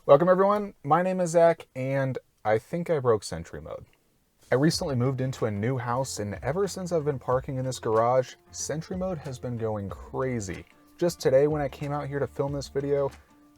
Welcome everyone, my name is Zack, and I think I broke Sentry Mode. I recently moved into a new house, and ever since I've been parking in this garage, Sentry Mode has been going crazy. Just today when I came out here to film this video,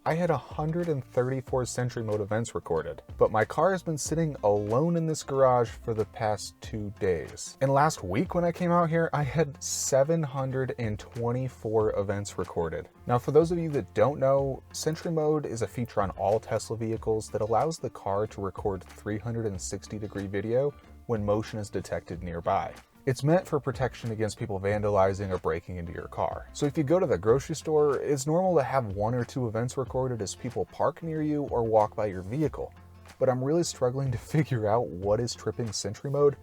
I had 134 Sentry Mode events recorded, but my car has been sitting alone in this garage for the past 2 days. And last week when I came out here, I had 724 events recorded. Now for those of you that don't know, Sentry Mode is a feature on all Tesla vehicles that allows the car to record 360-degree video when motion is detected nearby. It's meant for protection against people vandalizing or breaking into your car. So if you go to the grocery store, it's normal to have 1 or 2 events recorded as people park near you or walk by your vehicle. But I'm really struggling to figure out what is tripping Sentry Mode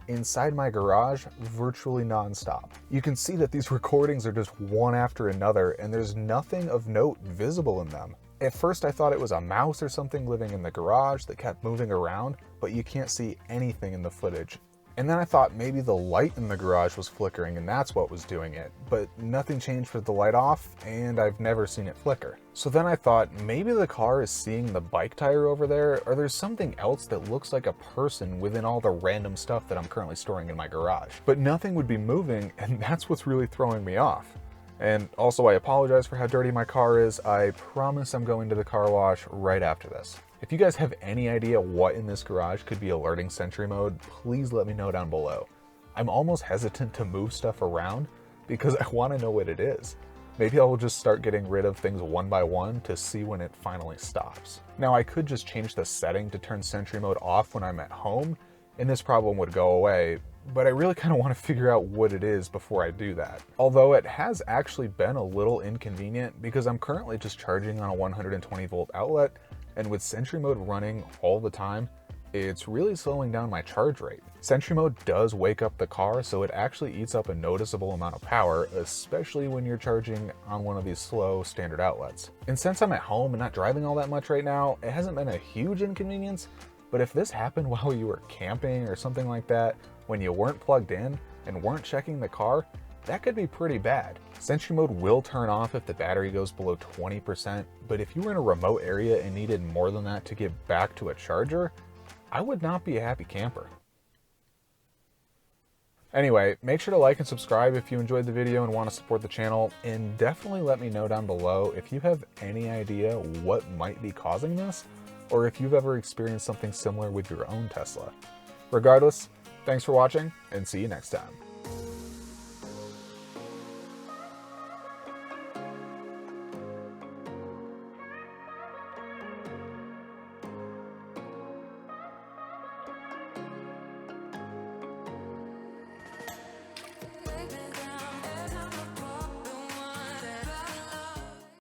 inside my garage virtually non-stop. You can see that these recordings are just one after another, and there's nothing of note visible in them. At first I thought it was a mouse or something living in the garage that kept moving around, but you can't see anything in the footage. And then I thought maybe the light in the garage was flickering and that's what was doing it, but nothing changed with the light off and I've never seen it flicker. So then I thought maybe the car is seeing the bike tire over there, or there's something else that looks like a person within all the random stuff that I'm currently storing in my garage. But nothing would be moving, and that's what's really throwing me off. And also I apologize for how dirty my car is. I promise I'm going to the car wash right after this. If you guys have any idea what in this garage could be alerting Sentry Mode, please let me know down below. I'm almost hesitant to move stuff around because I want to know what it is. Maybe I'll just start getting rid of things one by one to see when it finally stops. Now I could just change the setting to turn Sentry Mode off when I'm at home and this problem would go away, but I really kind of want to figure out what it is before I do that. Although it has actually been a little inconvenient because I'm currently just charging on a 120 volt outlet, and with Sentry Mode running all the time, it's really slowing down my charge rate. Sentry Mode does wake up the car, so it actually eats up a noticeable amount of power, especially when you're charging on one of these slow standard outlets. And since I'm at home and not driving all that much right now, it hasn't been a huge inconvenience, but if this happened while you were camping or something like that, when you weren't plugged in and weren't checking the car, that could be pretty bad. Sentry Mode will turn off if the battery goes below 20%, but if you were in a remote area and needed more than that to get back to a charger, I would not be a happy camper. Anyway, make sure to like and subscribe if you enjoyed the video and want to support the channel, and definitely let me know down below if you have any idea what might be causing this, or if you've ever experienced something similar with your own Tesla. Regardless, thanks for watching, and see you next time.